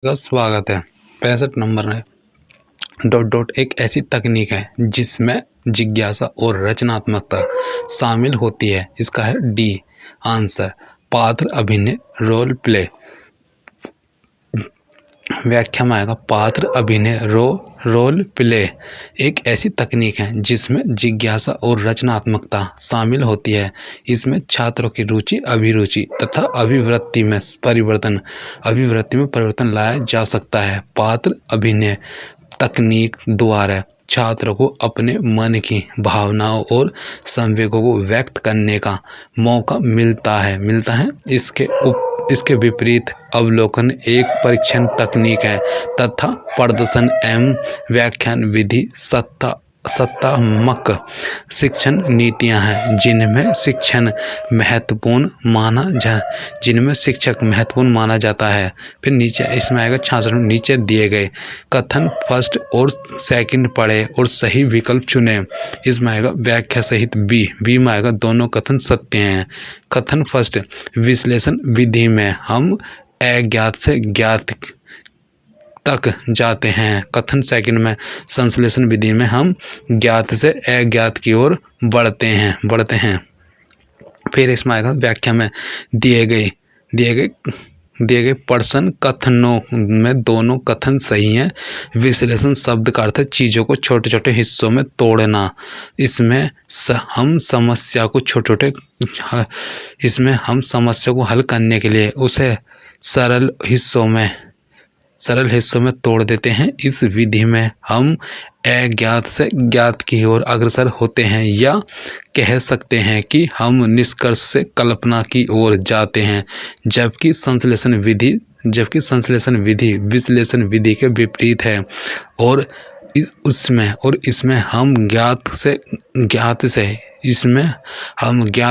का स्वागत है। 65 नंबर है। डॉट डॉट एक ऐसी तकनीक है जिसमें जिज्ञासा और रचनात्मकता शामिल होती है। इसका है डी आंसर। पात्र अभिनय रोल प्ले। व्याख्या में आएगा पात्र अभिनय रोल प्ले एक ऐसी तकनीक है जिसमें जिज्ञासा और रचनात्मकता शामिल होती है। इसमें छात्रों की रुचि, अभिरुचि तथा अभिवृत्ति में परिवर्तन लाया जा सकता है। पात्र अभिनय तकनीक द्वारा छात्रों को अपने मन की भावनाओं और संवेगों को व्यक्त करने का मौका मिलता है। इसके विपरीत अवलोकन एक परीक्षण तकनीक है तथा प्रदर्शन एवं व्याख्यान विधि सत्तात्मक शिक्षण नीतियां हैं जिनमें शिक्षक महत्वपूर्ण माना जाता है। फिर नीचे इसमें आएगा 66 नीचे दिए गए कथन फर्स्ट और सेकंड पढ़े और सही विकल्प चुने। इसमें आएगा व्याख्या सहित बी में आएगा दोनों कथन सत्य हैं। कथन फर्स्ट विश्लेषण विधि में हम अज्ञात से ज्ञात तक जाते हैं। कथन सेकंड में संश्लेषण विधि में हम ज्ञात से अज्ञात की ओर बढ़ते हैं। फिर इसमें आएगा व्याख्या में दिए गए प्रश्न कथनों में दोनों कथन सही हैं। विश्लेषण शब्द का अर्थ है चीज़ों को छोटे छोटे हिस्सों में तोड़ना। इसमें हम समस्या को हल करने के लिए उसे सरल हिस्सों में तोड़ देते हैं। इस विधि में हम अज्ञात से ज्ञात की ओर अग्रसर होते हैं या कह सकते हैं कि हम निष्कर्ष से कल्पना की ओर जाते हैं। जबकि संश्लेषण विधि विश्लेषण विधि के विपरीत है और इसमें हम ज्ञात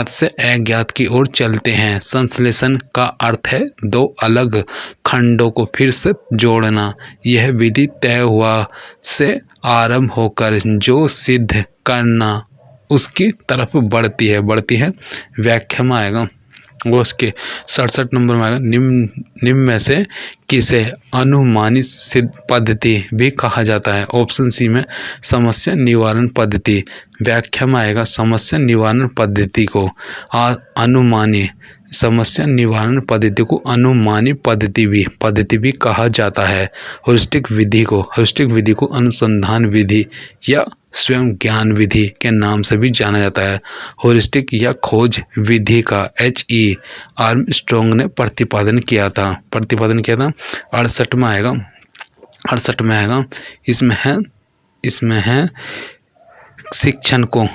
से अज्ञात की ओर चलते हैं। संश्लेषण का अर्थ है दो अलग खंडों को फिर से जोड़ना। यह विधि तय हुआ से आरंभ होकर जो सिद्ध करना उसकी तरफ बढ़ती है। व्याख्या में आएगा वो उसके 67 नंबर में आएगा निम्न में से किसे अनुमानी सिद्ध पद्धति भी कहा जाता है। ऑप्शन सी में समस्या निवारण पद्धति। व्याख्या में आएगा समस्या निवारण पद्धति को अनुमानी पद्धति भी कहा जाता है। हेउरिस्टिक विधि को अनुसंधान विधि या स्वयं ज्ञान विधि के नाम से भी जाना जाता है। हेउरिस्टिक या खोज विधि का H.E. आर्मस्ट्रॉन्ग ने प्रतिपादन किया था। 68 में आएगा इसमें है शिक्षण को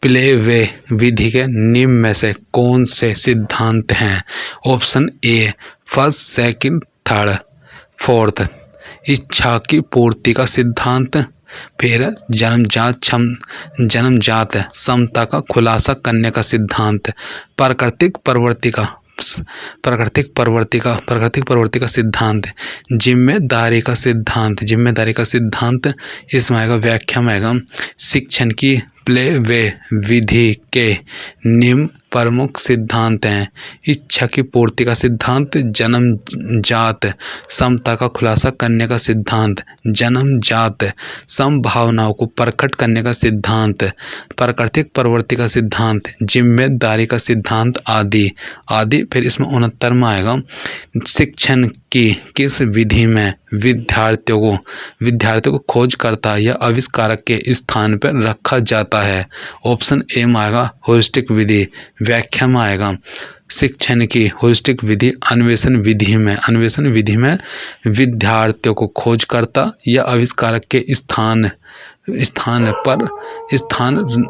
प्ले वे विधि के निम्न में से कौन से सिद्धांत हैं। Option A first, second, third, fourth. इच्छा की पूर्ति का सिद्धांत। फिर जन्मजात समता का खुलासा करने का सिद्धांत। प्राकृतिक प्रवृत्ति का सिद्धांत। जिम्मेदारी का सिद्धांत। इसमें आएगा व्याख्या में आएगा शिक्षण की प्ले वे विधि के निम्न प्रमुख सिद्धांत हैं। इच्छा की पूर्ति का सिद्धांत, जन्मजात समता का खुलासा करने का सिद्धांत, जन्मजात संभावनाओं को प्रकट करने का सिद्धांत, प्राकृतिक प्रवृत्ति का सिद्धांत, जिम्मेदारी का सिद्धांत आदि। फिर इसमें 69 में आएगा शिक्षण की किस विधि में विद्यार्थियों को खोजकर्ता या आविष्कारक के स्थान पर रखा जाता है। ऑप्शन ए में आएगा हेउरिस्टिक विधि। व्याख्या में आएगा शिक्षण की हेउरिस्टिक विधि अन्वेषण विधि में विद्यार्थियों को खोजकर्ता या आविष्कारक के स्थान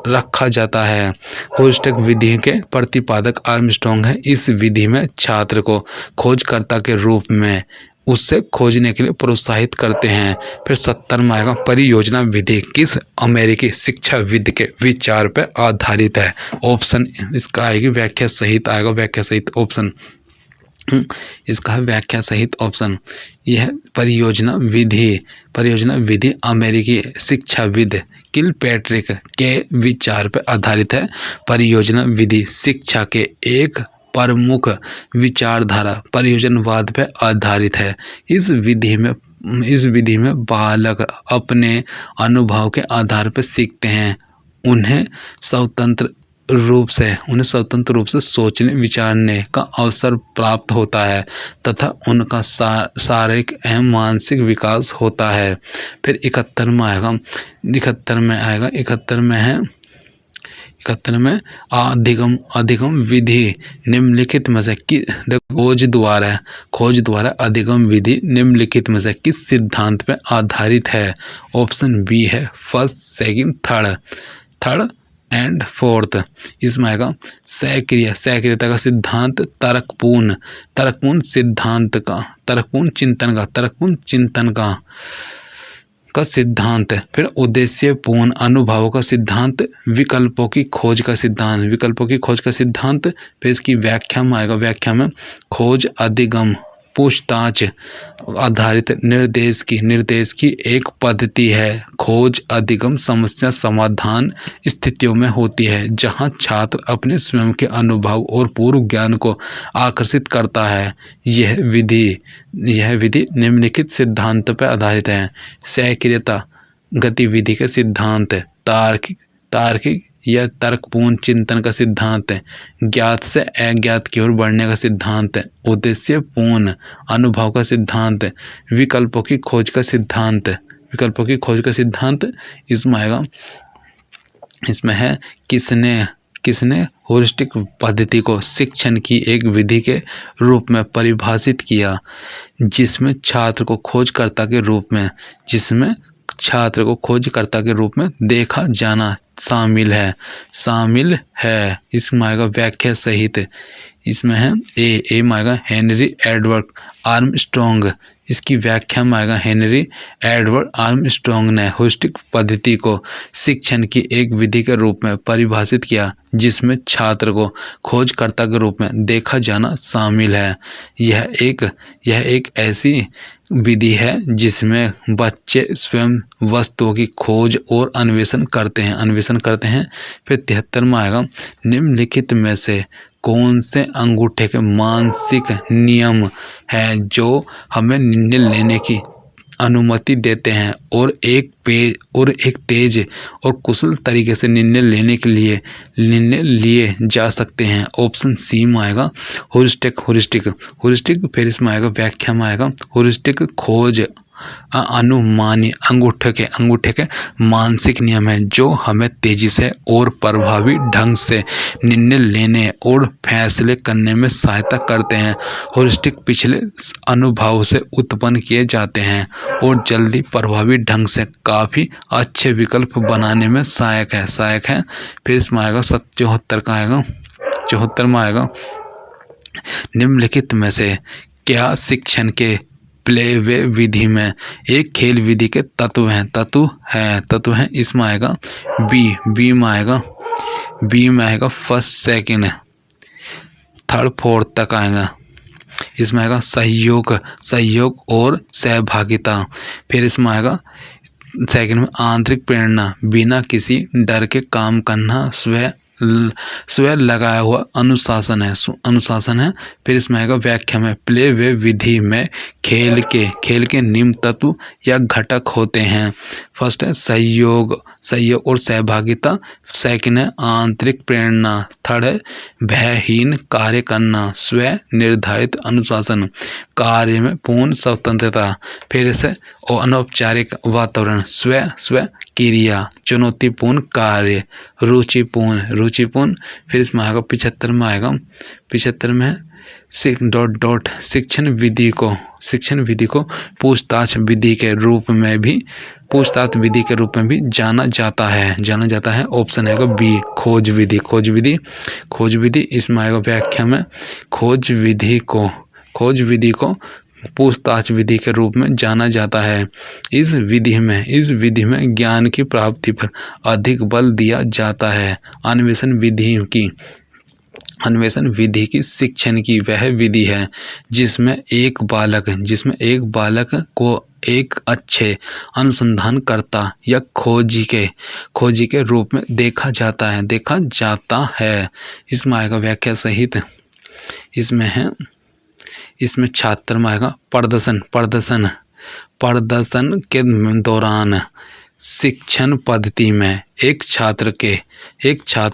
रखा जाता है। हेउरिस्टिक विधि के प्रतिपादक आर्मस्ट्रॉन्ग है। इस विधि में छात्र को खोजकर्ता के रूप में उससे खोजने के लिए प्रोत्साहित करते हैं। फिर 70 में आएगा परियोजना विधि किस अमेरिकी शिक्षाविद के विचार पर आधारित है। ऑप्शन इसका आएगी व्याख्या सहित ऑप्शन। इसका है व्याख्या सहित ऑप्शन। यह परियोजना विधि अमेरिकी शिक्षाविद किलपैट्रिक के विचार पर आधारित है। परियोजना विधि शिक्षा के एक प्रमुख विचारधारा प्रयोजनवाद पर आधारित है। इस विधि में बालक अपने अनुभव के आधार पर सीखते हैं। उन्हें स्वतंत्र रूप से सोचने विचारने का अवसर प्राप्त होता है तथा उनका शारीरिक एवं मानसिक विकास होता है। फिर 71 में अधिगम विधि निम्नलिखित में से खोज द्वारा अधिगम विधि निम्नलिखित में से किस सिद्धांत पर आधारित है? ऑप्शन बी है first, second, third and fourth. इसमें आएगा सक्रियता का सिद्धांत, तर्कपूर्ण चिंतन का सिद्धांत। फिर उद्देश्यपूर्ण अनुभवों का सिद्धांत, विकल्पों की खोज का सिद्धांत। फिर इसकी व्याख्या में खोज अधिगम पूछताछ आधारित निर्देश की एक पद्धति है। खोज अधिगम समस्या समाधान स्थितियों में होती है जहां छात्र अपने स्वयं के अनुभव और पूर्व ज्ञान को आकर्षित करता है। यह विधि निम्नलिखित सिद्धांत पर आधारित है। सक्रियता गतिविधि के सिद्धांत, तार्किक या तर्कपूर्ण चिंतन का सिद्धांत, ज्ञात से अज्ञात की ओर बढ़ने का सिद्धांत, उद्देश्यपूर्ण अनुभव का सिद्धांत, विकल्पों की खोज का सिद्धांत। इसमें है किसने होलिस्टिक पद्धति को शिक्षण की एक विधि के रूप में परिभाषित किया, जिसमें छात्र को खोजकर्ता के रूप में देखा जाना शामिल है। इसमें आएगा व्याख्या सहित। इसमें है ए में आएगा हेनरी एडवर्ड आर्मस्ट्रॉन्ग। इसकी व्याख्या में आएगा हेनरी एडवर्ड आर्मस्ट्रॉन्ग ने होलिस्टिक पद्धति को शिक्षण की एक विधि के रूप में परिभाषित किया, जिसमें छात्र को खोजकर्ता के रूप में देखा जाना शामिल है। यह एक ऐसी विधि है जिसमें बच्चे स्वयं वस्तुओं की खोज और अन्वेषण करते हैं। फिर 73 में आएगा निम्नलिखित में से कौन से अंगूठे के मानसिक नियम है जो हमें निर्णय लेने की अनुमति देते हैं और एक तेज और कुशल तरीके से निर्णय लिए जा सकते हैं? ऑप्शन सी में आएगा होलिस्टिक। फिर इसमें आएगा व्याख्या में आएगा होलिस्टिक खोज अनुमानी अंगूठे के मानसिक नियम है जो हमें तेजी से और प्रभावी ढंग से निर्णय लेने और फैसले करने में सहायता करते हैं। होलिस्टिक पिछले अनुभव से उत्पन्न किए जाते हैं और जल्दी प्रभावी ढंग से काफ़ी अच्छे विकल्प बनाने में सहायक है। फिर इसमें आएगा 74 में आएगा निम्नलिखित में से क्या शिक्षण के प्ले वे विधि में एक खेल विधि के तत्व हैं? इसमें आएगा बी में आएगा फर्स्ट, सेकंड, थर्ड, फोर्थ तक आएगा। इसमें आएगा सहयोग और सहभागिता। फिर इसमें आएगा सेकंड में आंतरिक प्रेरणा, बिना किसी डर के काम करना, स्वयं लगाया हुआ अनुशासन है। फिर इसमें आएगा व्याख्या में प्ले वे विधि में खेल के निम्न तत्व या घटक होते हैं। फर्स्ट है सहयोग और सहभागिता, सेकंड है आंतरिक प्रेरणा, थर्ड है भयहीन कार्य करना, स्व निर्धारित अनुशासन, कार्य में पूर्ण स्वतंत्रता, फिर से अनौपचारिक वातावरण, स्व क्रिया, चुनौतीपूर्ण कार्य, रुचिपूर्ण। फिर इसमें आएगा 75 में आएगा 75 में शिक्षण विधि को पूछताछ विधि के रूप में भी जाना जाता है। ऑप्शन है बी खोज विधि। इसमें आएगा व्याख्या में खोज विधि को पूछताछ विधि के रूप में जाना जाता है। इस विधि में ज्ञान की प्राप्ति पर अधिक बल दिया जाता है। अन्वेषण विधि की शिक्षण की वह विधि है जिसमें एक बालक को एक अच्छे अनुसंधानकर्ता या खोजी के रूप में देखा जाता है। इसमें आएगा व्याख्या सहित। इसमें छात्र में आएगा प्रदर्शन के दौरान शिक्षण पद्धति में एक छात्र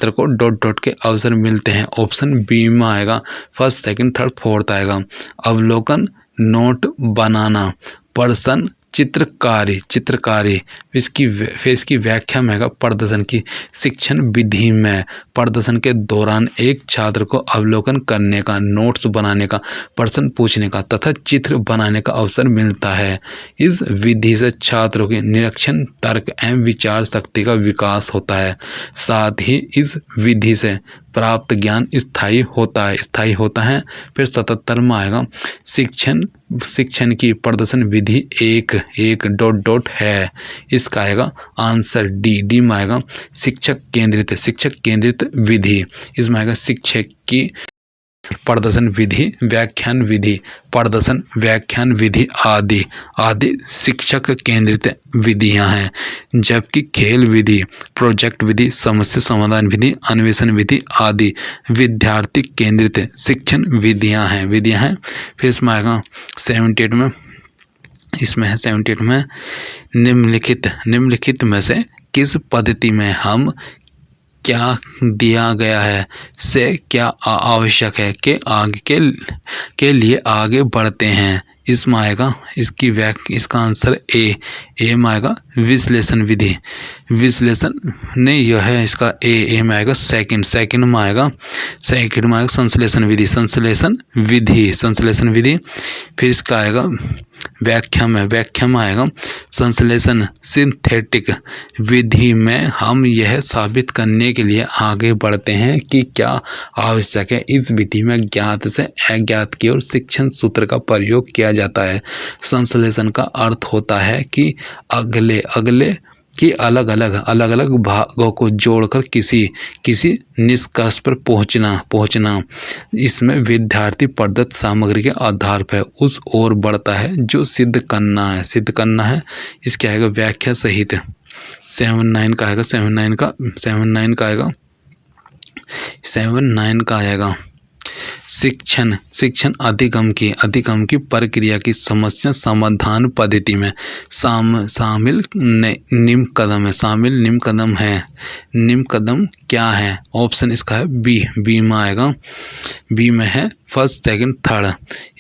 को डॉट डॉट के अवसर मिलते हैं। ऑप्शन बी में आएगा फर्स्ट, सेकंड, थर्ड, फोर्थ आएगा। अवलोकन, नोट बनाना, प्रश्न, चित्रकारी। इसकी व्याख्या में आएगा प्रदर्शन की शिक्षण विधि में प्रदर्शन के दौरान एक छात्र को अवलोकन करने का, नोट्स बनाने का, प्रश्न पूछने का तथा चित्र बनाने का अवसर मिलता है। इस विधि से छात्रों की निरीक्षण, तर्क एवं विचार शक्ति का विकास होता है। साथ ही इस विधि से प्राप्त ज्ञान स्थायी होता है। फिर 77 में आएगा शिक्षण की प्रदर्शन विधि एक डॉट डॉट है। इसका आएगा आंसर डी में आएगा शिक्षक केंद्रित विधि। इसमें आएगा शिक्षक की प्रदर्शन विधि, व्याख्यान विधि आदि शिक्षक केंद्रित विधियां हैं। जबकि खेल विधि, प्रोजेक्ट विधि, समस्या समाधान विधि, अन्वेषण विधि आदि विद्यार्थी केंद्रित शिक्षण विधियां हैं। फिर इसमें आएगा 78 में, इसमें है 78 में निम्नलिखित में से किस पद्धति में हम क्या दिया गया है से क्या आवश्यक है कि आगे के लिए आगे बढ़ते हैं। इसमें आएगा इसका आंसर ए में आएगा विश्लेषण विधि। विश्लेषण नहीं, यह है इसका ए में आएगा सेकंड में आएगा संश्लेषण विधि। फिर इसका आएगा व्याख्या में आएगा संश्लेषण सिंथेटिक विधि में हम यह साबित करने के लिए आगे बढ़ते हैं कि क्या आवश्यक है। इस विधि में ज्ञात से अज्ञात की ओर शिक्षण सूत्र का प्रयोग किया जाता है। संश्लेषण का अर्थ होता है कि अगले कि अलग अलग भागों को जोड़कर किसी निष्कर्ष पर पहुंचना। इसमें विद्यार्थी प्रदत्त सामग्री के आधार पर उस ओर बढ़ता है जो सिद्ध करना है। इसके आएगा व्याख्या सहित 79 का आएगा शिक्षण अधिगम की प्रक्रिया की समस्या समाधान पद्धति में शामिल निम्न कदम क्या है। ऑप्शन इसका है बी में आएगा। बी में है फर्स्ट, सेकंड, थर्ड।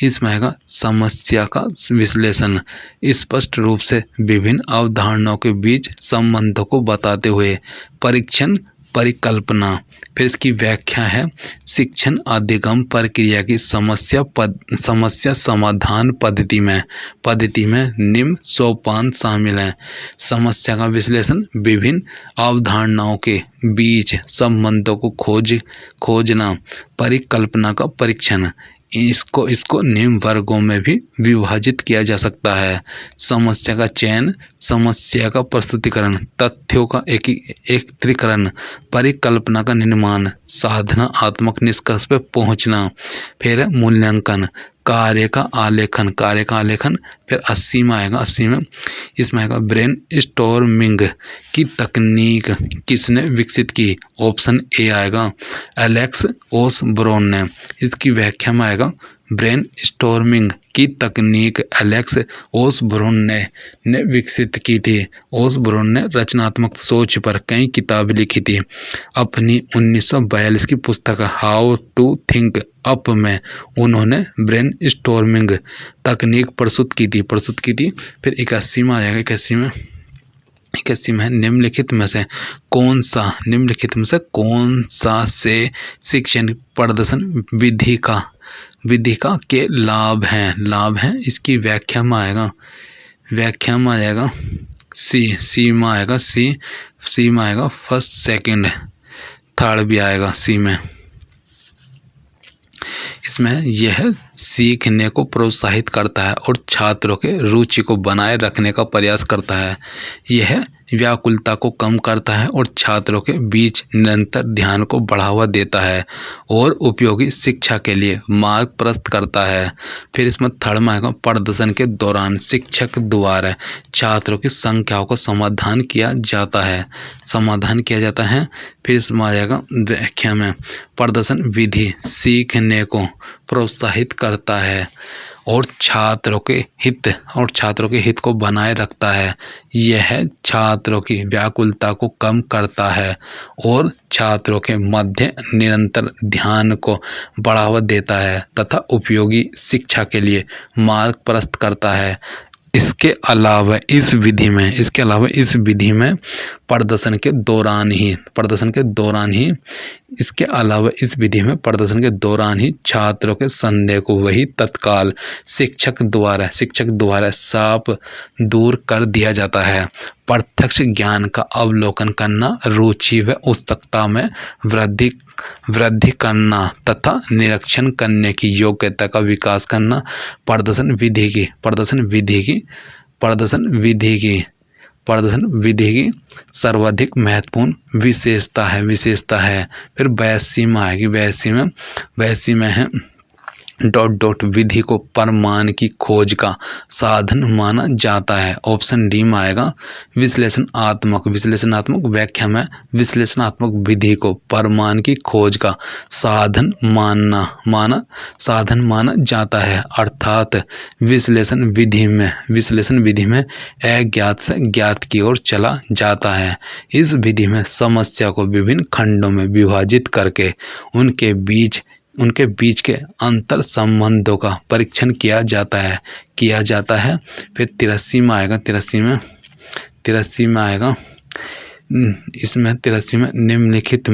इसमें आएगा समस्या का विश्लेषण, स्पष्ट रूप से विभिन्न अवधारणाओं के बीच संबंधों को बताते हुए परिकल्पना। फिर इसकी व्याख्या है शिक्षण अधिगम प्रक्रिया की समस्या समाधान पद्धति में निम्न सोपान शामिल हैं। समस्या का विश्लेषण, विभिन्न अवधारणाओं के बीच संबंधों को खोजना, परिकल्पना का परीक्षण। इसको निम्न वर्गों में भी विभाजित किया जा सकता है। समस्या का चयन, समस्या का प्रस्तुतिकरण, तथ्यों का एकत्रीकरण, परिकल्पना का निर्माण, साधनात्मक निष्कर्ष पर पहुंचना। फिर मूल्यांकन, कार्य का आलेखन। फिर 80 में आएगा। 80 में इसमें आएगा ब्रेन स्टॉर्मिंग की तकनीक किसने विकसित की। ऑप्शन ए आएगा एलेक्स ओसबोर्न ने। इसकी व्याख्या में आएगा ब्रेन स्टॉर्मिंग की तकनीक एलेक्स ओसबोर्न ने विकसित की थी। ओसबोर्न ने रचनात्मक सोच पर कई किताबें लिखी थी। अपनी 1942 की पुस्तक हाउ टू थिंक अप में उन्होंने ब्रेन स्टॉर्मिंग तकनीक प्रस्तुत की थी। फिर 81 में आएगा। 81 में है निम्नलिखित में से कौन सा से शिक्षण प्रदर्शन विधि का के लाभ हैं। इसकी व्याख्या में आएगा सी में आएगा फर्स्ट, सेकंड, थर्ड भी आएगा सी में। इसमें यह सीखने को प्रोत्साहित करता है और छात्रों के रुचि को बनाए रखने का प्रयास करता है। यह व्याकुलता को कम करता है और छात्रों के बीच निरंतर ध्यान को बढ़ावा देता है और उपयोगी शिक्षा के लिए मार्ग प्रशस्त करता है। फिर इसमें थर्ड में आएगा प्रदर्शन के दौरान शिक्षक द्वारा छात्रों की संख्याओं का समाधान किया जाता है। फिर इसमें आ जाएगा व्याख्या में प्रदर्शन विधि सीखने को प्रोत्साहित करता है और छात्रों के हित को बनाए रखता है। यह छात्रों की व्याकुलता को कम करता है और छात्रों के मध्य निरंतर ध्यान को बढ़ावा देता है तथा उपयोगी शिक्षा के लिए मार्ग प्रशस्त करता है। इसके अलावा इस विधि में प्रदर्शन के दौरान ही छात्रों के संदेह को वही तत्काल शिक्षक द्वारा साफ दूर कर दिया जाता है। प्रत्यक्ष ज्ञान का अवलोकन करना, रुचि व उत्सुकता में वृद्धि करना तथा निरीक्षण करने की योग्यता का विकास करना प्रदर्शन विधि की सर्वाधिक महत्वपूर्ण विशेषता है। फिर 82 में आएगी। 82 में है विधि को प्रमाण की खोज का साधन माना जाता है। ऑप्शन डी में आएगा विश्लेषणात्मक व्याख्या में विश्लेषणात्मक विधि को प्रमाण की खोज का साधन माना जाता है। अर्थात विश्लेषण विधि में अज्ञात से ज्ञात की ओर चला जाता है। इस विधि में समस्या को विभिन्न खंडों में विभाजित करके उनके बीच के अंतर संबंधों का परीक्षण किया जाता है। फिर 83 में आएगा। 83 में आएगा। इसमें 83 में निम्नलिखित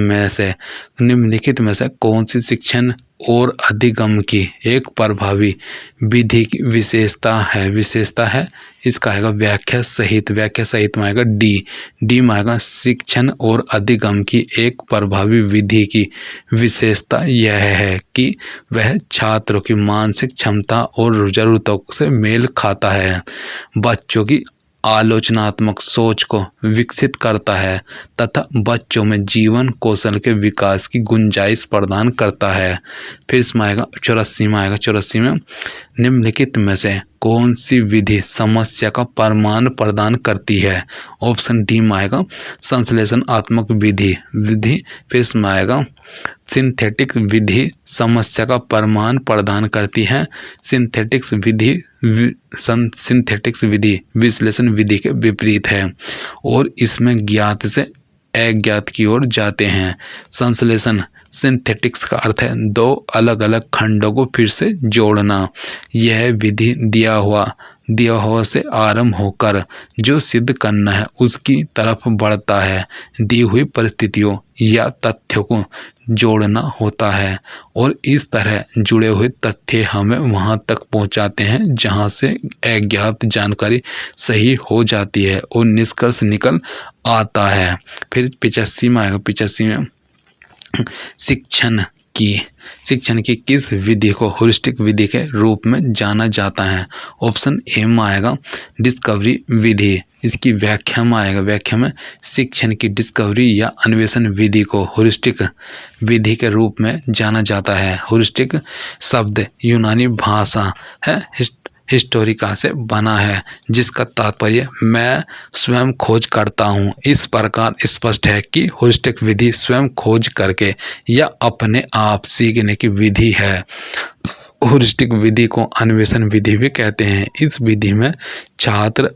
में से कौन सी शिक्षण और अधिगम की एक प्रभावी विधि की विशेषता है। इसका आएगा व्याख्या सहित में आएगा डी में आएगा। शिक्षण और अधिगम की एक प्रभावी विधि की विशेषता यह है कि वह छात्रों की मानसिक क्षमता और जरूरतों से मेल खाता है, बच्चों की आलोचनात्मक सोच को विकसित करता है तथा बच्चों में जीवन कौशल के विकास की गुंजाइश प्रदान करता है। फिर इसमें आएगा 84 में निम्नलिखित में से कौन सी विधि समस्या का प्रमाण प्रदान करती है। ऑप्शन डी में आएगा संश्लेषणात्मक विधि। फिर इसमें आएगा सिंथेटिक विधि समस्या का प्रमाण प्रदान करती है। सिंथेटिक्स विधि विश्लेषण विधि के विपरीत है और इसमें ज्ञात से अज्ञात की ओर जाते हैं। संश्लेषण सिंथेटिक्स का अर्थ है दो अलग अलग खंडों को फिर से जोड़ना। यह विधि दिया हुआ से आरंभ होकर जो सिद्ध करना है उसकी तरफ बढ़ता है। दी हुई परिस्थितियों या तथ्यों को जोड़ना होता है और इस तरह जुड़े हुए तथ्य हमें वहां तक पहुंचाते हैं जहां से अज्ञात जानकारी सही हो जाती है और निष्कर्ष निकल आता है। फिर 85 में आएगा। 85 में शिक्षण की किस विधि को ह्यूरिस्टिक विधि के रूप में जाना जाता है। ऑप्शन ए में आएगा डिस्कवरी विधि। इसकी व्याख्या में आएगा। व्याख्या में शिक्षण की डिस्कवरी या अन्वेषण विधि को ह्यूरिस्टिक विधि के रूप में जाना जाता है। ह्यूरिस्टिक शब्द यूनानी भाषा है हिस्टोरिका से बना है जिसका तात्पर्य मैं स्वयं खोज करता हूँ। इस प्रकार स्पष्ट है कि ह्यूरिस्टिक विधि स्वयं खोज करके या अपने आप सीखने की विधि है। ह्यूरिस्टिक विधि को अन्वेषण विधि भी कहते हैं। इस विधि में छात्र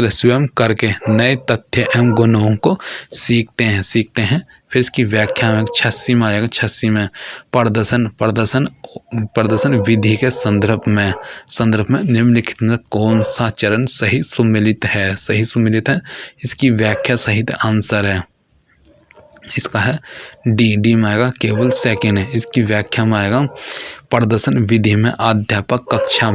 स्वयं करके नए तथ्य एवं गुणों को सीखते हैं। फिर इसकी व्याख्या में 86 में आएगा। 86 में प्रदर्शन विधि के संदर्भ में निम्नलिखित में कौन सा चरण सही सुमेलित है। इसकी व्याख्या सहित आंसर है। इसका है डी में आएगा। केवल सेकेंड है। इसकी व्याख्या में आएगा प्रदर्शन विधि में अध्यापक कक्षा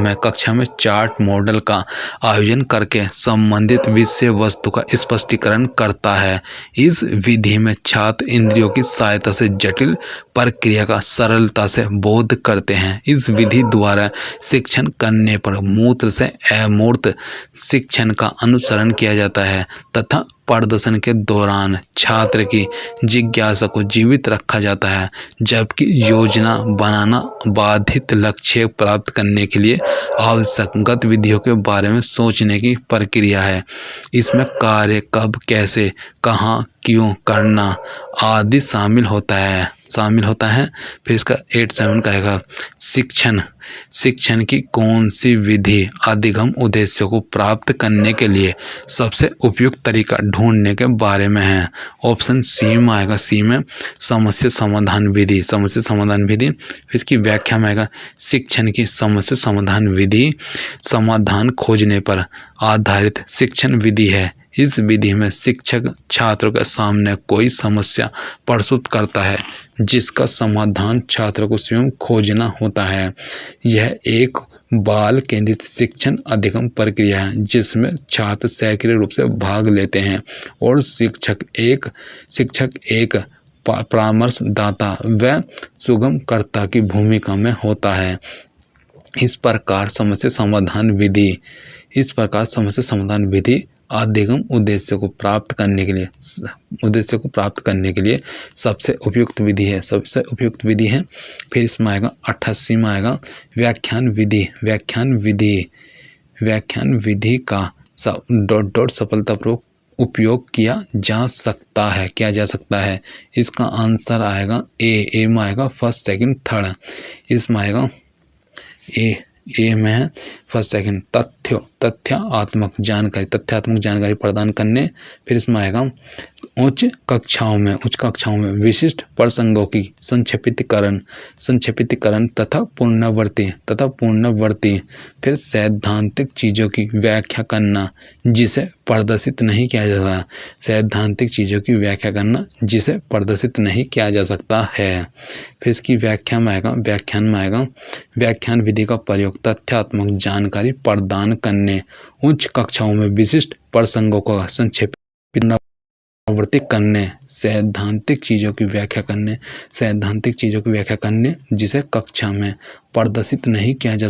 में चार्ट मॉडल का आयोजन करके संबंधित विषय वस्तु का स्पष्टीकरण करता है। इस विधि में छात्र इंद्रियों की सहायता से जटिल प्रक्रिया का सरलता से बोध करते हैं। इस विधि द्वारा शिक्षण करने पर मूर्त से अमूर्त शिक्षण का अनुसरण किया जाता है तथा प्रदर्शन के दौरान छात्र की जिज्ञासा को जीवित रखा जाता है, जबकि योजना बनाना बाधित लक्ष्य प्राप्त करने के लिए आवश्यक गतिविधियों के बारे में सोचने की प्रक्रिया है। इसमें कार्य कब, कैसे, कहाँ, क्यों करना आदि शामिल होता है। फिर इसका 8.7 का आएगा शिक्षण की कौन सी विधि अधिगम उद्देश्यों को प्राप्त करने के लिए सबसे उपयुक्त तरीका ढूंढने के बारे में है। ऑप्शन सी में आएगा, सी में समस्या समाधान विधि। फिर इसकी व्याख्या में आएगा शिक्षण की समस्या समाधान विधि समाधान खोजने पर आधारित शिक्षण विधि है। इस विधि में शिक्षक छात्रों के सामने कोई समस्या प्रस्तुत करता है जिसका समाधान छात्र को स्वयं खोजना होता है। यह एक बाल केंद्रित शिक्षण अधिगम प्रक्रिया है जिसमें छात्र सक्रिय रूप से भाग लेते हैं और शिक्षक एक परामर्शदाता व सुगमकर्ता की भूमिका में होता है। इस प्रकार समस्या समाधान विधि अधिगम उद्देश्य को प्राप्त करने के लिए सबसे उपयुक्त विधि है। फिर इसमें आएगा 88 में आएगा व्याख्यान विधि का सफलतापूर्वक उपयोग किया जा सकता है। इसका आंसर आएगा ए में आएगा फर्स्ट, सेकंड, थर्ड। इसमें आएगा ए में है फर्स्ट, सेकंड तथ्यात्मक जानकारी प्रदान करने। फिर इसमें आएगा उच्च कक्षाओं में विशिष्ट प्रसंगों की संक्षिप्तीकरण तथा पुनरावृत्ति। फिर सैद्धांतिक चीज़ों की व्याख्या करना जिसे प्रदर्शित नहीं किया जा सकता है। फिर इसकी व्याख्यान में आएगा व्याख्यान विधि का प्रयोग तथ्यात्मक जानकारी प्रदान करने, उच्च कक्षाओं में विशिष्ट प्रसंगों का संक्षेप पुनरावृत्ति करने, सैद्धांतिक चीज़ों की व्याख्या करने जिसे कक्षा में प्रदर्शित नहीं किया जा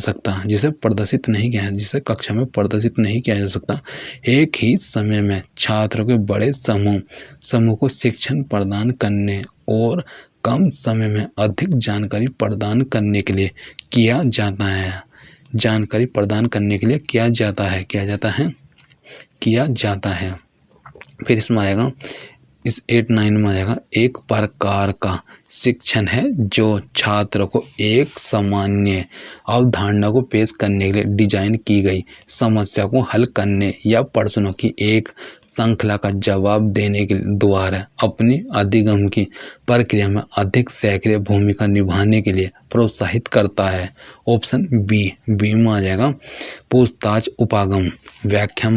सकता। एक ही समय में छात्रों के बड़े समूह को शिक्षण प्रदान करने और कम समय में अधिक जानकारी प्रदान करने के लिए किया जाता है। फिर इसमें आएगा इस 8-9 में आएगा एक प्रकार का शिक्षण है जो छात्र को एक सामान्य अवधारणा को पेश करने के लिए डिजाइन की गई समस्या को हल करने या प्रश्नों की एक श्रृंखला का जवाब देने के द्वारा अपनी अधिगम की प्रक्रिया में अधिक सक्रिय भूमिका निभाने के लिए प्रोत्साहित करता है। ऑप्शन बी में आ जाएगा पूछताछ उपागम। व्याख्या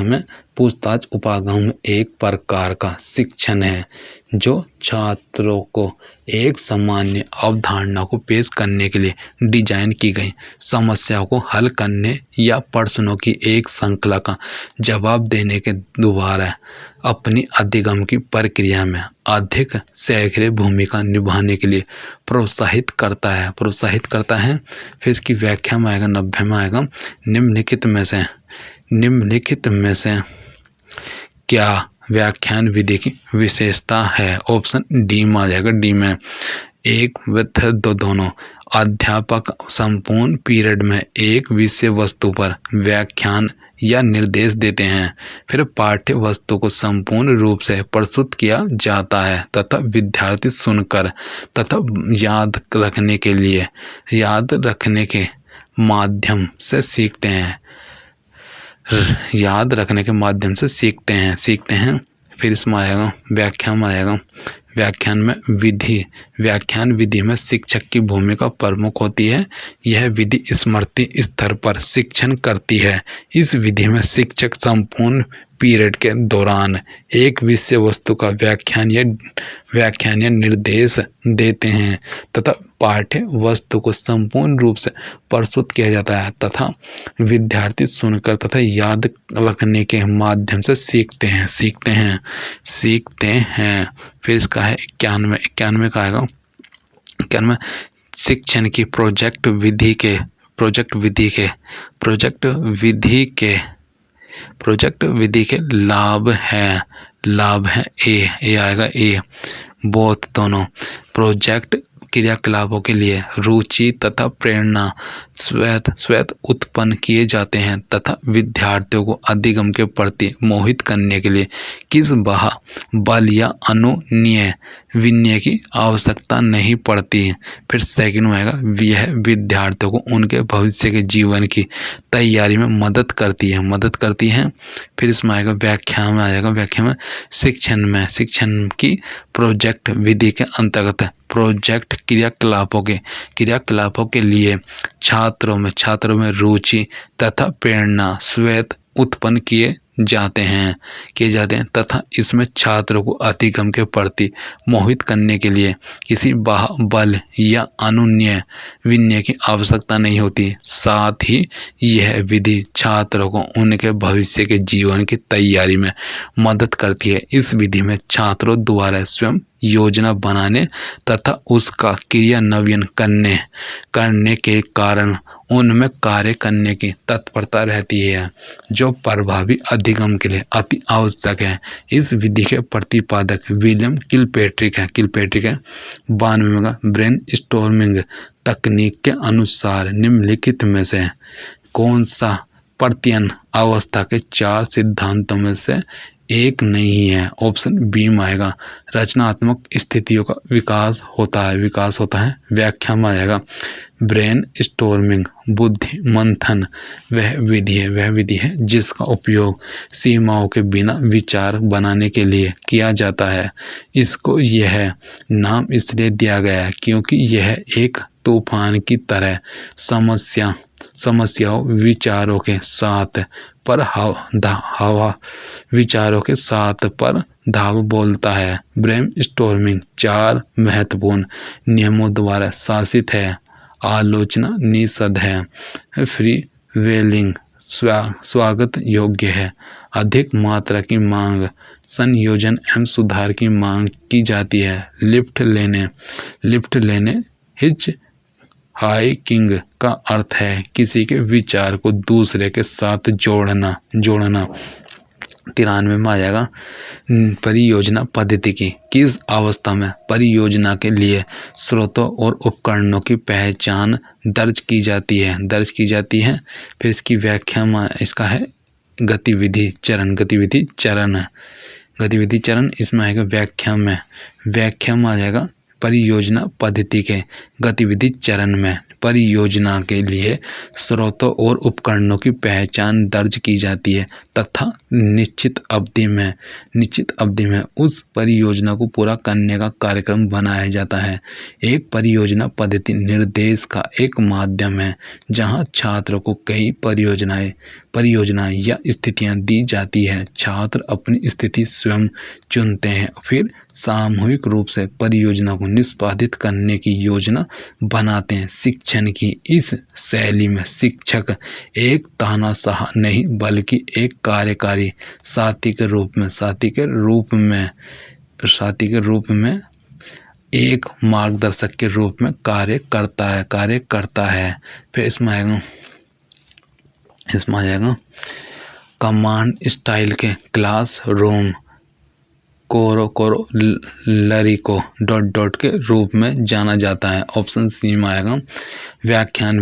में पूछताछ उपागम एक प्रकार का शिक्षण है जो छात्रों को एक सामान्य अवधारणा को पेश करने के लिए डिजाइन की गई समस्या को हल करने या प्रश्नों की एक श्रृंखला का जवाब देने के द्वारा अपनी अधिगम की प्रक्रिया में अधिक सक्रिय भूमिका निभाने के लिए प्रोत्साहित करता है। फिर इसकी व्याख्या में आएगा 90 में आएगा निम्नलिखित में से क्या व्याख्यान विधि की विशेषता है। ऑप्शन डी में आ जाएगा। डी में एक व दोनों अध्यापक संपूर्ण पीरियड में एक विषय वस्तु पर व्याख्यान या निर्देश देते हैं, फिर पाठ्य वस्तु को संपूर्ण रूप से प्रस्तुत किया जाता है तथा विद्यार्थी सुनकर तथा याद रखने के माध्यम से सीखते हैं। फिर इसमें आएगा व्याख्यान विधि में शिक्षक की भूमिका प्रमुख होती है। यह विधि स्मृति स्तर पर शिक्षण करती है। इस विधि में शिक्षक संपूर्ण पीरियड के दौरान एक विषय वस्तु का व्याख्यान या निर्देश देते हैं तथा पाठ्य वस्तु को संपूर्ण रूप से प्रस्तुत किया जाता है तथा विद्यार्थी सुनकर तथा याद रखने के माध्यम से सीखते हैं। फिर इसका है 91 का आएगा। 91 शिक्षण की प्रोजेक्ट विधि के प्रोजेक्ट विधि के लाभ हैं ए आएगा ए, बोथ दोनों। प्रोजेक्ट क्रियाकलापों के लिए रुचि तथा प्रेरणा स्वतः उत्पन्न किए जाते हैं तथा विद्यार्थियों को अधिगम के प्रति मोहित करने के लिए किस बल या अनुनय विनय की आवश्यकता नहीं पड़ती। फिर सेकंड में आएगा यह विद्यार्थियों को उनके भविष्य के जीवन की तैयारी में मदद करती है। फिर इसमें आएगा व्याख्या में शिक्षण की प्रोजेक्ट विधि के अंतर्गत प्रोजेक्ट क्रियाकलापों के लिए छात्रों में रुचि तथा प्रेरणा स्वतः उत्पन्न किए जाते हैं तथा इसमें छात्रों को अधिगम के प्रति मोहित करने के लिए किसी बल या अनुनय विनय की आवश्यकता नहीं होती। साथ ही यह विधि छात्रों को उनके भविष्य के जीवन की तैयारी में मदद करती है। इस विधि में छात्रों द्वारा स्वयं योजना बनाने तथा उसका क्रियान्वयन करने के कारण उनमें कार्य करने की तत्परता रहती है, जो प्रभावी अधिगम के लिए अति आवश्यक है। इस विधि के प्रतिपादक विलियम किलपैट्रिक है। 92 में ब्रेन स्टॉर्मिंग तकनीक के अनुसार निम्नलिखित में से कौन सा प्रत्ययन अवस्था के 4 सिद्धांतों में से एक नहीं है। ऑप्शन बी में आएगा रचनात्मक स्थितियों का विकास होता है। व्याख्या में आएगा ब्रेन स्टॉर्मिंग बुद्धि मंथन वह विधि है जिसका उपयोग सीमाओं के बिना विचार बनाने के लिए किया जाता है। इसको यह नाम इसलिए दिया गया है क्योंकि यह एक तूफान की तरह समस्याओं विचारों के साथ पर धाव बोलता है। ब्रेन स्टॉर्मिंग 4 महत्वपूर्ण नियमों द्वारा शासित है। आलोचना निषिद्ध है। फ्री वेलिंग स्वागत योग्य है। अधिक मात्रा की मांग संयोजन एवं सुधार की मांग की जाती है। लिफ्ट लेने हिच हाइकिंग का अर्थ है किसी के विचार को दूसरे के साथ जोड़ना। 93 में आ जाएगा परियोजना पद्धति की किस अवस्था में परियोजना के लिए स्रोतों और उपकरणों की पहचान दर्ज की जाती है। फिर इसकी व्याख्या में इसका है गतिविधि चरण इसमें आएगा व्याख्या में आ जाएगा परियोजना पद्धति के गतिविधि चरण में परियोजना के लिए स्रोतों और उपकरणों की पहचान दर्ज की जाती है तथा निश्चित अवधि में उस परियोजना को पूरा करने का कार्यक्रम बनाया जाता है। एक परियोजना पद्धति निर्देश का एक माध्यम है जहां छात्रों को कई परियोजनाएं या स्थितियां दी जाती है। छात्र अपनी स्थिति स्वयं चुनते हैं, फिर सामूहिक रूप से परियोजना को निष्पादित करने की योजना बनाते हैं। शिक्षण की इस शैली में शिक्षक एक तानाशाह नहीं बल्कि एक कार्यकारी साथी के रूप में एक मार्गदर्शक के रूप में कार्य करता है। फिर इसमें आ जाएगा कमांड स्टाइल के क्लासरूम कोरोलरी को ... के रूप में जाना जाता है। ऑप्शन सी में आएगा व्याख्यान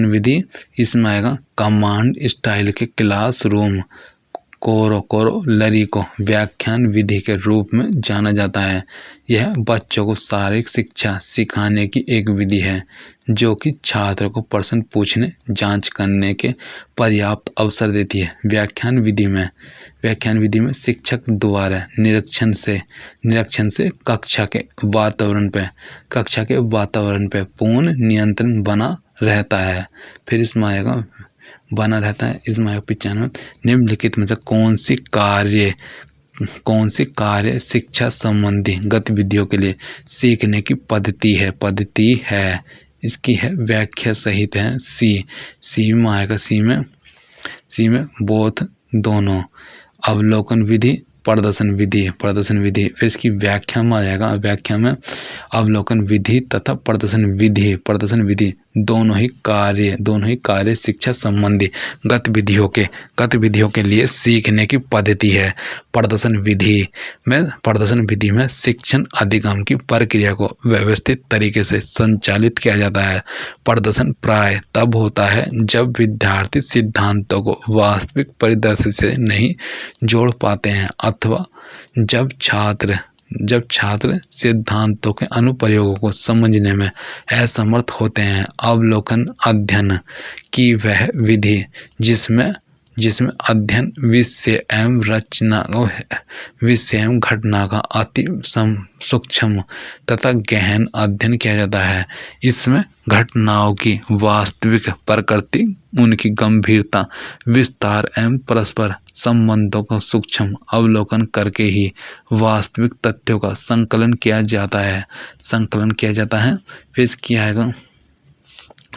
विधि इसमें आएगा कमांड स्टाइल के क्लासरूम कोरोलरी को व्याख्यान विधि के रूप में जाना जाता है। यह बच्चों को शारीरिक शिक्षा सिखाने की एक विधि है जो कि छात्र को प्रश्न पूछने जांच करने के पर्याप्त अवसर देती है। व्याख्यान विधि में शिक्षक द्वारा निरीक्षण से कक्षा के वातावरण पे पूर्ण नियंत्रण बना रहता है। फिर इसमें आएगा इसमें 95 निम्नलिखित में से कौन सी कार्य शिक्षा संबंधी गतिविधियों के लिए सीखने की पद्धति है। इसकी है व्याख्या सहित है सी में आएगा सी में बोथ दोनों अवलोकन विधि प्रदर्शन विधि, प्रदर्शन विधि। फिर इसकी व्याख्या में आ जाएगा, व्याख्या में अवलोकन विधि तथा प्रदर्शन विधि, प्रदर्शन विधि दोनों ही कार्य शिक्षा संबंधी गतिविधियों के लिए सीखने की पद्धति है। प्रदर्शन विधि में शिक्षण अधिगम की प्रक्रिया को व्यवस्थित तरीके से संचालित किया जाता है। प्रदर्शन प्राय तब होता है जब विद्यार्थी सिद्धांतों को वास्तविक परिदृश्य से नहीं जोड़ पाते हैं अथवा जब छात्र सिद्धांतों के अनुप्रयोगों को समझने में असमर्थ होते हैं। अवलोकन अध्ययन की वह विधि जिसमें अध्ययन विषय एवं घटना का अति सूक्ष्म तथा गहन अध्ययन किया जाता है। इसमें घटनाओं की वास्तविक प्रकृति, उनकी गंभीरता, विस्तार एवं परस्पर संबंधों का सूक्ष्म अवलोकन करके ही वास्तविक तथ्यों का संकलन किया जाता है। फिर क्या आएगा,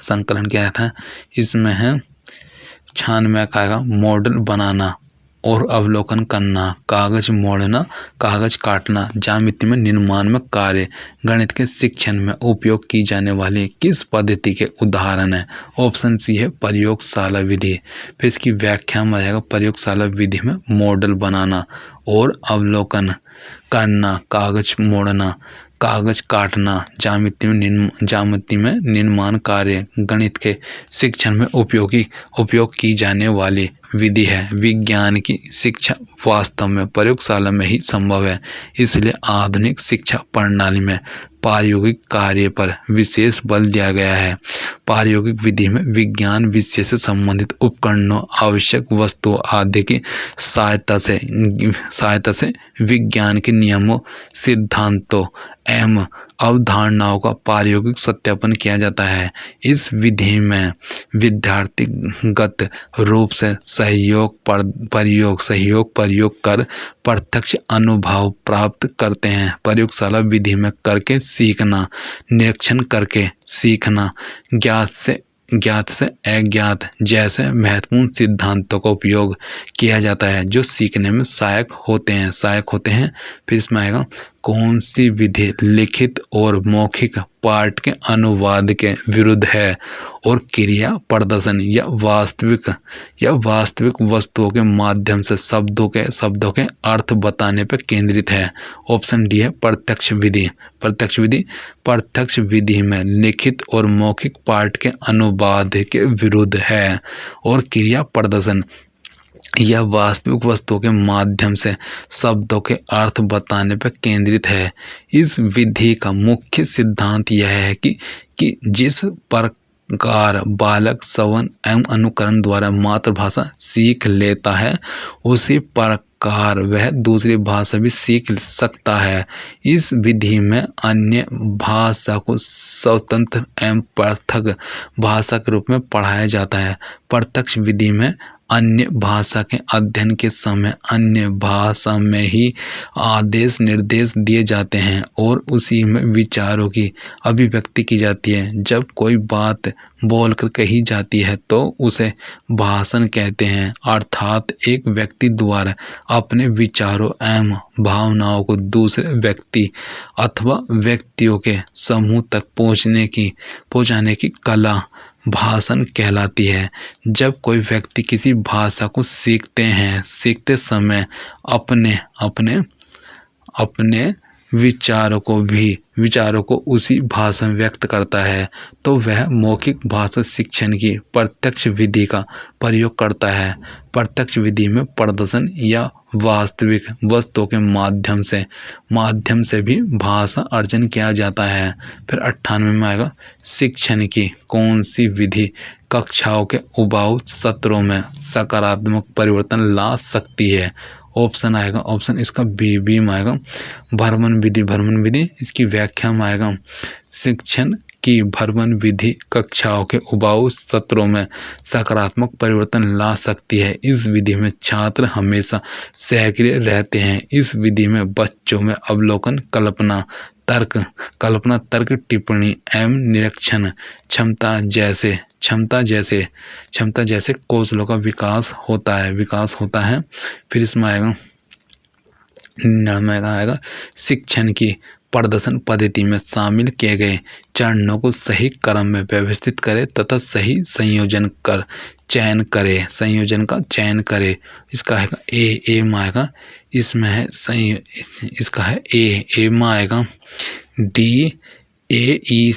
संकलन किया जाता है। इसमें है छानबीन का मॉडल बनाना और अवलोकन करना, कागज मोड़ना, कागज काटना, ज्यामिति में निर्माण में कार्य, गणित के शिक्षण में उपयोग की जाने वाली किस पद्धति के उदाहरण है। ऑप्शन सी है प्रयोगशाला विधि। फिर इसकी व्याख्या में आएगा, प्रयोगशाला विधि में मॉडल बनाना और अवलोकन करना, कागज मोड़ना, कागज काटना, ज्यामिति में निर्माण कार्य, गणित के शिक्षण में उपयोग की जाने वाली विधि है। विज्ञान की शिक्षा वास्तव में प्रयोगशाला में ही संभव है, इसलिए आधुनिक शिक्षा प्रणाली में प्रायोगिक कार्य पर विशेष बल दिया गया है। प्रायोगिक विधि में विज्ञान विषय से संबंधित उपकरणों, आवश्यक वस्तुओं आदि की सहायता से विज्ञान के नियमों, सिद्धांतों एवं अवधारणाओं का प्रायोगिक सत्यापन किया जाता है। इस विधि में विद्यार्थीगत रूप से सहयोग प्रयोग कर प्रत्यक्ष अनुभव प्राप्त करते हैं। प्रयोगशाला विधि में करके सीखना, निरीक्षण करके सीखना, ज्ञात से अज्ञात जैसे महत्वपूर्ण सिद्धांतों का उपयोग किया जाता है जो सीखने में सहायक होते हैं। फिर इसमें आएगा, कौन सी विधि लिखित और मौखिक पाठ के अनुवाद के विरुद्ध है और क्रिया प्रदर्शन या वास्तविक वस्तुओं के माध्यम से शब्दों के अर्थ बताने पर केंद्रित है। ऑप्शन डी है प्रत्यक्ष विधि में लिखित और मौखिक पाठ के अनुवाद के विरुद्ध है और क्रिया प्रदर्शन यह वास्तविक वस्तुओं के माध्यम से शब्दों के अर्थ बताने पर केंद्रित है। इस विधि का मुख्य सिद्धांत यह है कि जिस प्रकार बालक श्रवण एवं अनुकरण द्वारा मातृभाषा सीख लेता है, उसी प्रकार वह दूसरी भाषा भी सीख सकता है। इस विधि में अन्य भाषा को स्वतंत्र एवं पृथक भाषा के रूप में पढ़ाया जाता है। प्रत्यक्ष विधि में अन्य भाषा के अध्ययन के समय अन्य भाषा में ही आदेश निर्देश दिए जाते हैं और उसी में विचारों की अभिव्यक्ति की जाती है। जब कोई बात बोलकर कही जाती है तो उसे भाषण कहते हैं, अर्थात एक व्यक्ति द्वारा अपने विचारों एवं भावनाओं को दूसरे व्यक्ति अथवा व्यक्तियों के समूह तक पहुंचाने की कला भाषण कहलाती है। जब कोई व्यक्ति किसी भाषा को सीखते समय अपने विचारों को उसी भाषा में व्यक्त करता है तो वह मौखिक भाषा शिक्षण की प्रत्यक्ष विधि का प्रयोग करता है। प्रत्यक्ष विधि में प्रदर्शन या वास्तविक वस्तुओं के माध्यम से भी भाषा अर्जन किया जाता है। फिर 98 में आएगा, शिक्षण की कौन सी विधि कक्षाओं के उबाऊ सत्रों में सकारात्मक परिवर्तन ला सकती है। ऑप्शन आएगा, ऑप्शन इसका बी में आएगा, भ्रमण विधि। इसकी व्याख्या में आएगा, शिक्षण की भ्रमण विधि कक्षाओं के उबाऊ सत्रों में सकारात्मक परिवर्तन ला सकती है। इस विधि में छात्र हमेशा सक्रिय रहते हैं। इस विधि में बच्चों में अवलोकन, कल्पना, तर्क, टिप्पणी एवं निरीक्षण क्षमता जैसे कौशलों का विकास होता है। फिर इसमें आएगा, में आएगा शिक्षण की प्रदर्शन पद्धति में शामिल किए गए चरणों को सही क्रम में व्यवस्थित करे तथा सही संयोजन का चयन करे। इसका है ए में आएगा, इसमें है सही, इसका है ए में आएगा डी, ए ई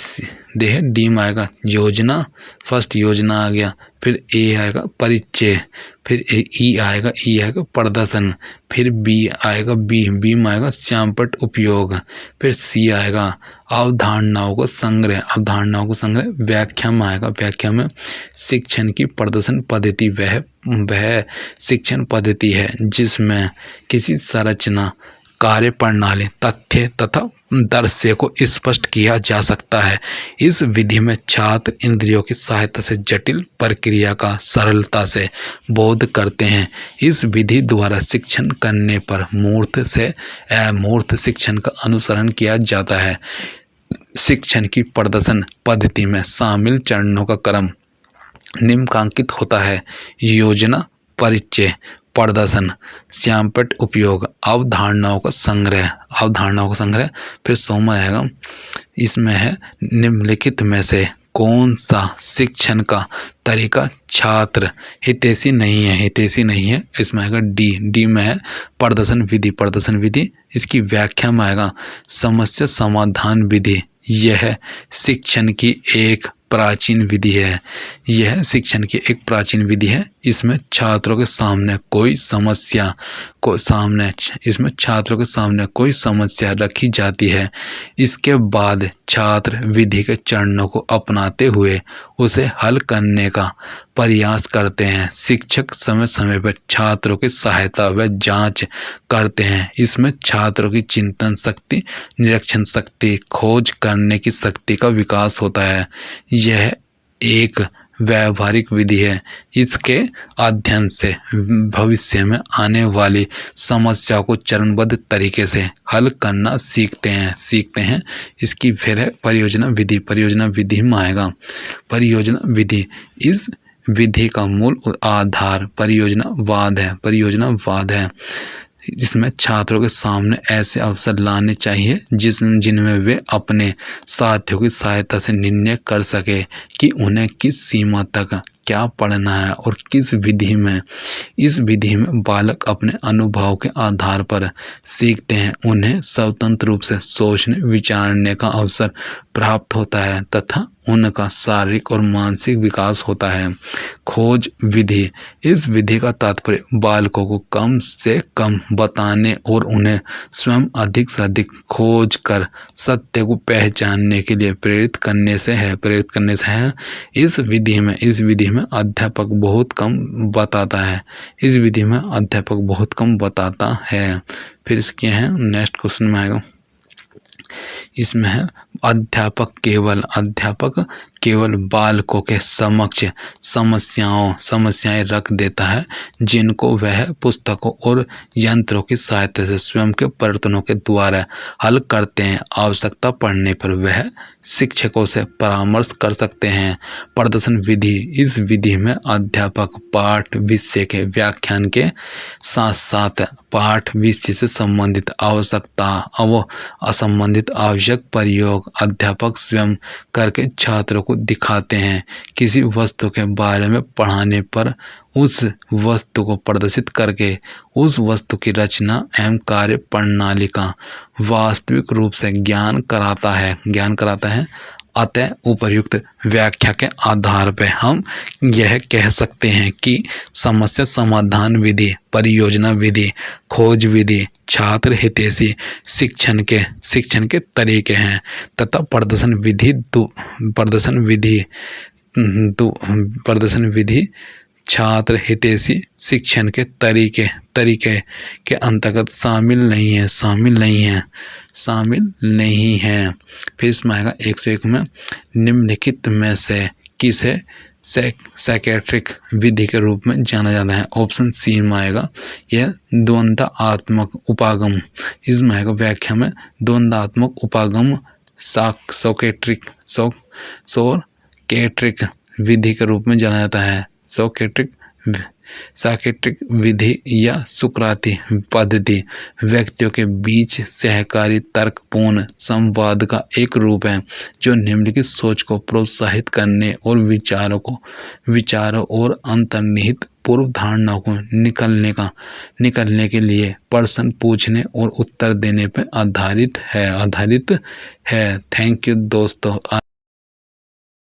दे डी में आएगा योजना, फर्स्ट योजना आ गया, फिर ए आएगा परिचय, फिर ई आएगा प्रदर्शन, फिर बी आएगा बी में आएगा श्यामपट्ट उपयोग, फिर सी आएगा अवधारणाओं को संग्रह, व्याख्या में आएगा, व्याख्या में शिक्षण की प्रदर्शन पद्धति वह शिक्षण पद्धति है जिसमें किसी संरचना, कार्य प्रणाली, तथ्य तथा दृश्य को स्पष्ट किया जा सकता है। इस विधि में छात्र इंद्रियों की सहायता से जटिल प्रक्रिया का सरलता से बोध करते हैं। इस विधि द्वारा शिक्षण करने पर मूर्त से अमूर्त शिक्षण का अनुसरण किया जाता है। शिक्षण की प्रदर्शन पद्धति में शामिल चरणों का क्रम निम्नलिखित होता है: योजना, परिचय, प्रदर्शन, श्यामपट्ट उपयोग, अवधारणाओं का संग्रह, फिर सोमा आएगा। इसमें है निम्नलिखित में से कौन सा शिक्षण का तरीका छात्र हितैषी नहीं है, इसमें आएगा डी में है प्रदर्शन विधि। इसकी व्याख्या में आएगा समस्या समाधान विधि। यह शिक्षण की एक प्राचीन विधि है। इसमें छात्रों के सामने कोई समस्या रखी जाती है। इसके बाद छात्र विधि के चरणों को अपनाते हुए उसे हल करने का प्रयास करते हैं। शिक्षक समय समय पर छात्रों की सहायता व जांच करते हैं। इसमें छात्रों की चिंतन शक्ति, निरीक्षण शक्ति, खोज करने की शक्ति का विकास होता है। यह एक व्यावहारिक विधि है। इसके अध्ययन से भविष्य में आने वाली समस्याओं को चरणबद्ध तरीके से हल करना सीखते हैं। इसकी फिर है परियोजना विधि में आएगा परियोजना विधि। इस विधि का मूल आधार परियोजनावाद है। इसमें छात्रों के सामने ऐसे अवसर लाने चाहिए जिनमें वे अपने साथियों की सहायता से निर्णय कर सके कि उन्हें किस सीमा तक क्या पढ़ना है और किस विधि में। इस विधि में बालक अपने अनुभव के आधार पर सीखते हैं। उन्हें स्वतंत्र रूप से सोचने विचारने का अवसर प्राप्त होता है तथा उनका शारीरिक और मानसिक विकास होता है। खोज विधि। इस विधि का तात्पर्य बालकों को कम से कम बताने और उन्हें स्वयं अधिक से अधिक खोज कर सत्य को पहचानने के लिए प्रेरित करने से है। इस विधि में अध्यापक बहुत कम बताता है। फिर इसके हैं नेक्स्ट क्वेश्चन में आएगा। इसमें है अध्यापक केवल बालकों के समक्ष समस्याएं रख देता है जिनको वह पुस्तकों और यंत्रों की सहायता से स्वयं के प्रयत्नों के द्वारा हल करते हैं। आवश्यकता पड़ने पर वह शिक्षकों से परामर्श कर सकते हैं। प्रदर्शन विधि। इस विधि में अध्यापक पाठ विषय के व्याख्यान के साथ साथ पाठ विषय से संबंधित असंबंधित आवश्यक प्रयोग अध्यापक स्वयं करके छात्रों को दिखाते हैं। किसी वस्तु के बारे में पढ़ाने पर उस वस्तु को प्रदर्शित करके उस वस्तु की रचना एवं कार्य प्रणाली का वास्तविक रूप से ज्ञान कराता है। अतः उपर्युक्त व्याख्या के आधार पर हम यह कह सकते हैं कि समस्या समाधान विधि, परियोजना विधि, खोज विधि छात्र हितैषी शिक्षण के तरीके हैं तथा प्रदर्शन विधि छात्र हितैषी शिक्षण के तरीके के अंतर्गत शामिल नहीं है। फिर इसमें आएगा 101 में निम्नलिखित में से किसे साइकेट्रिक विधि के रूप में जाना जाता है। ऑप्शन सी में आएगा यह द्वंद्वात्मक उपागम। इसमें आएगा व्याख्या में द्वंद्वात्मक उपागम सोकेट्रिक विधि के रूप में जाना जाता है। सोकेट्रिक साकेट्रिक विधि या सुकराती पद्धति व्यक्तियों के बीच सहकारी तर्कपूर्ण संवाद का एक रूप है जो निम्नलिखित सोच को प्रोत्साहित करने और विचारों और अंतर्निहित पूर्व धारणाओं को निकलने के लिए प्रश्न पूछने और उत्तर देने पर आधारित है। थैंक यू दोस्तों।